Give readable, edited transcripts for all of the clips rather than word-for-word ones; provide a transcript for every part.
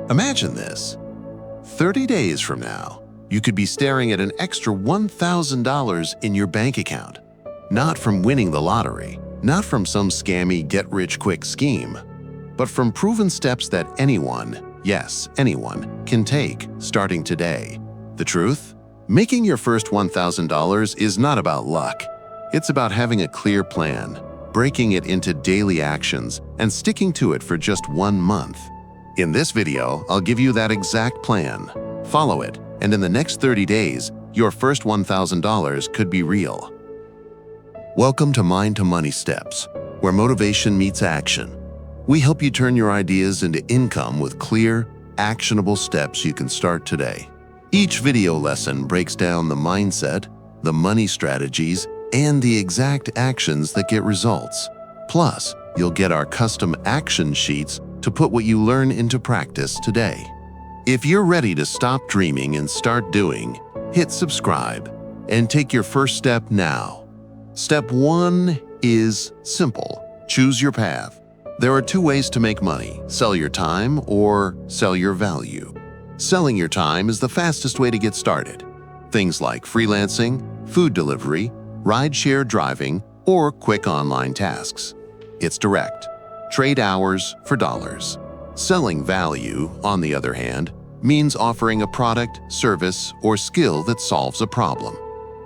Imagine this. 30 days from now, you could be staring at an extra $1,000 in your bank account. Not from winning the lottery, not from some scammy get-rich-quick scheme, but from proven steps that anyone, yes, anyone, can take starting today. The truth? Making your first $1,000 is not about luck. It's about having a clear plan, breaking it into daily actions, and sticking to it for just 1 month. In this video, I'll give you that exact plan. Follow it, and in the next 30 days, your first $1,000 could be real. Welcome to Mind to Money Steps, where motivation meets action. We help you turn your ideas into income with clear, actionable steps you can start today. Each video lesson breaks down the mindset, the money strategies, and the exact actions that get results. Plus, you'll get our custom action sheets to put what you learn into practice today. If you're ready to stop dreaming and start doing, hit subscribe and take your first step now. Step 1 is simple. Choose your path. There are 2 ways to make money: sell your time or sell your value. Selling your time is the fastest way to get started. Things like freelancing, food delivery, rideshare driving, or quick online tasks. It's direct. Trade hours for dollars. Selling value, on the other hand, means offering a product, service, or skill that solves a problem.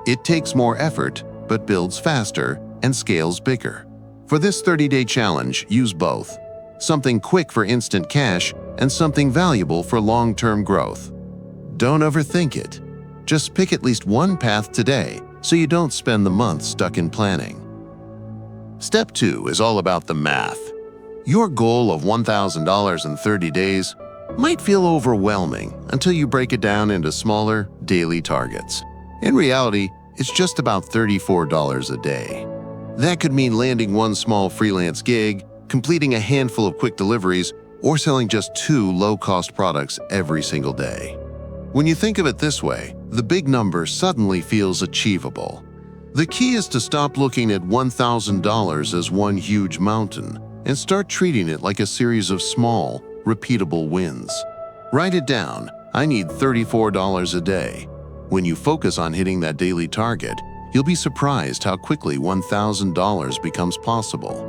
It takes more effort, but builds faster and scales bigger. For this 30-day challenge, use both. Something quick for instant cash and something valuable for long-term growth. Don't overthink it. Just pick at least one path today so you don't spend the month stuck in planning. Step 2 is all about the math. Your goal of $1,000 in 30 days might feel overwhelming until you break it down into smaller, daily targets. In reality, it's just about $34 a day. That could mean landing one small freelance gig, completing a handful of quick deliveries, or selling just 2 low-cost products every single day. When you think of it this way, the big number suddenly feels achievable. The key is to stop looking at $1,000 as one huge mountain and start treating it like a series of small, repeatable wins. Write it down. I need $34 a day. When you focus on hitting that daily target, you'll be surprised how quickly $1,000 becomes possible.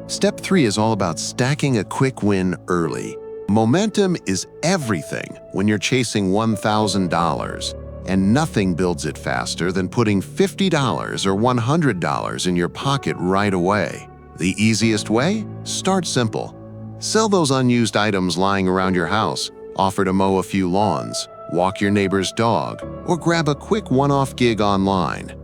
Step 3 is all about stacking a quick win early. Momentum is everything when you're chasing $1,000, and nothing builds it faster than putting $50 or $100 in your pocket right away. The easiest way? Start simple. Sell those unused items lying around your house, offer to mow a few lawns, walk your neighbor's dog, or grab a quick one-off gig online.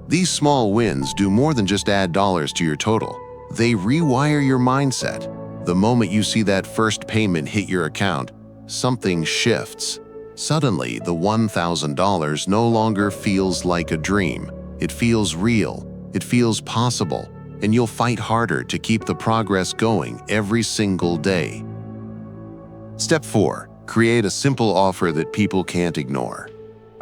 These small wins do more than just add dollars to your total. They rewire your mindset. The moment you see that first payment hit your account, something shifts. Suddenly, the $1,000 no longer feels like a dream. It feels real, it feels possible, and you'll fight harder to keep the progress going every single day. Step 4. Create a simple offer that people can't ignore.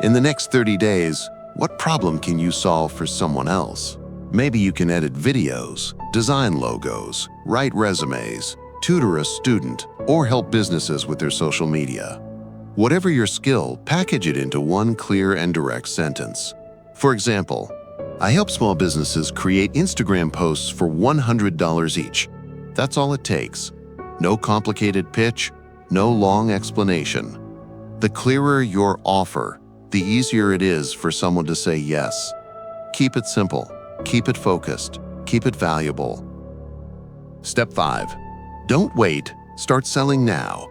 In the next 30 days, what problem can you solve for someone else? Maybe you can edit videos, design logos, write resumes, tutor a student, or help businesses with their social media. Whatever your skill, package it into one clear and direct sentence. For example, I help small businesses create Instagram posts for $100 each. That's all it takes. No complicated pitch, no long explanation. The clearer your offer, the easier it is for someone to say yes. Keep it simple, keep it focused, keep it valuable. Step 5. Don't wait, start selling now.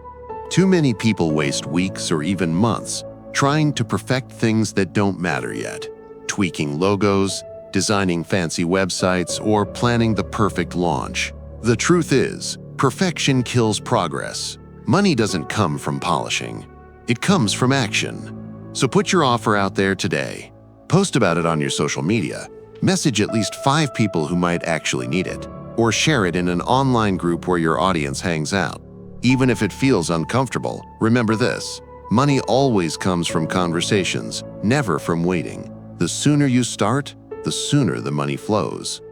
Too many people waste weeks or even months trying to perfect things that don't matter yet. Tweaking logos, designing fancy websites, or planning the perfect launch. The truth is, perfection kills progress. Money doesn't come from polishing. It comes from action. So put your offer out there today. Post about it on your social media. Message at least 5 people who might actually need it. Or share it in an online group where your audience hangs out. Even if it feels uncomfortable, remember this: money always comes from conversations, never from waiting. The sooner you start, the sooner the money flows.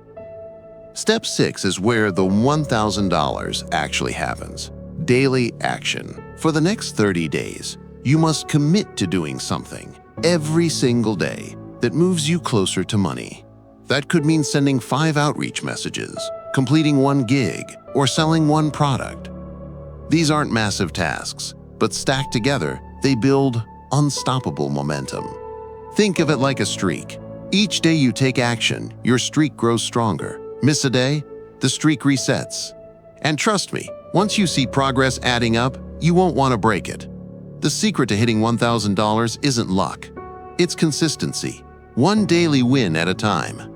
Step 6 is where the $1,000 actually happens. Daily action. For the next 30 days, you must commit to doing something every single day that moves you closer to money. That could mean sending 5 outreach messages, completing 1 gig, or selling 1 product. These aren't massive tasks, but stacked together, they build unstoppable momentum. Think of it like a streak. Each day you take action, your streak grows stronger. Miss a day, the streak resets. And trust me, once you see progress adding up, you won't want to break it. The secret to hitting $1,000 isn't luck. It's consistency, 1 daily win at a time.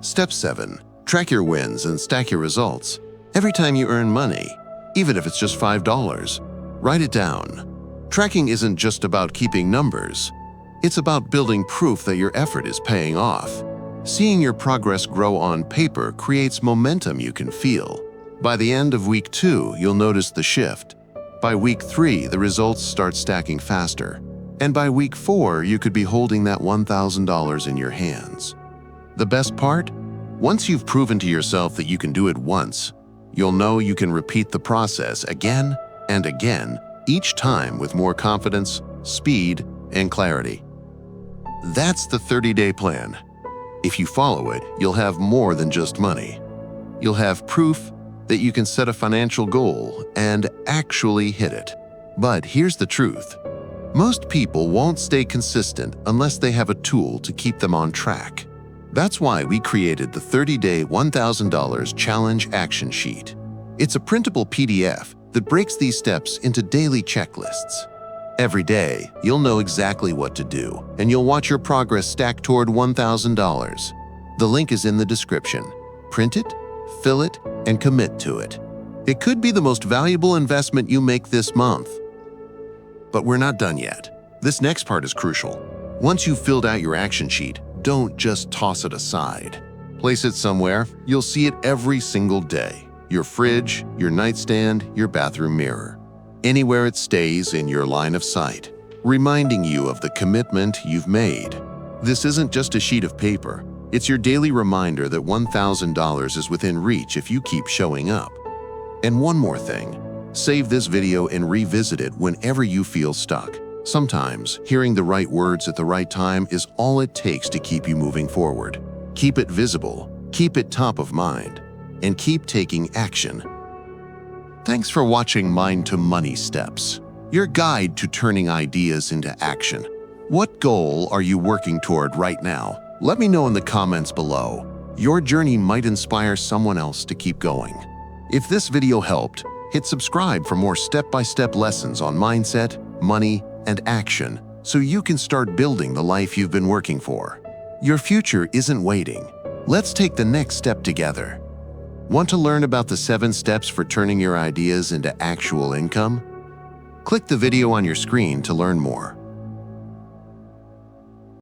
Step 7. Track your wins and stack your results. Every time you earn money, even if it's just $5, write it down. Tracking isn't just about keeping numbers. It's about building proof that your effort is paying off. Seeing your progress grow on paper creates momentum you can feel. By the end of week 2, you'll notice the shift. By week 3, the results start stacking faster. And by week 4, you could be holding that $1,000 in your hands. The best part? Once you've proven to yourself that you can do it once, you'll know you can repeat the process again and again, each time with more confidence, speed, and clarity. That's the 30-day plan. If you follow it, you'll have more than just money. You'll have proof that you can set a financial goal and actually hit it. But here's the truth. Most people won't stay consistent unless they have a tool to keep them on track. That's why we created the 30-day $1,000 challenge action sheet. It's a printable PDF that breaks these steps into daily checklists. Every day, you'll know exactly what to do, and you'll watch your progress stack toward $1,000. The link is in the description. Print it, fill it, and commit to it. It could be the most valuable investment you make this month. But we're not done yet. This next part is crucial. Once you've filled out your action sheet, don't just toss it aside. Place it somewhere you'll see it every single day. Your fridge, your nightstand, your bathroom mirror. Anywhere it stays in your line of sight, reminding you of the commitment you've made. This isn't just a sheet of paper. It's your daily reminder that $1,000 is within reach if you keep showing up. And one more thing, save this video and revisit it whenever you feel stuck. Sometimes, hearing the right words at the right time is all it takes to keep you moving forward. Keep it visible, keep it top of mind, and keep taking action. Thanks for watching Mind to Money Steps, your guide to turning ideas into action. What goal are you working toward right now? Let me know in the comments below. Your journey might inspire someone else to keep going. If this video helped, hit subscribe for more step-by-step lessons on mindset, money, and action so you can start building the life you've been working for. Your future isn't waiting. Let's take the next step together. Want to learn about the 7 steps for turning your ideas into actual income? Click the video on your screen to learn more.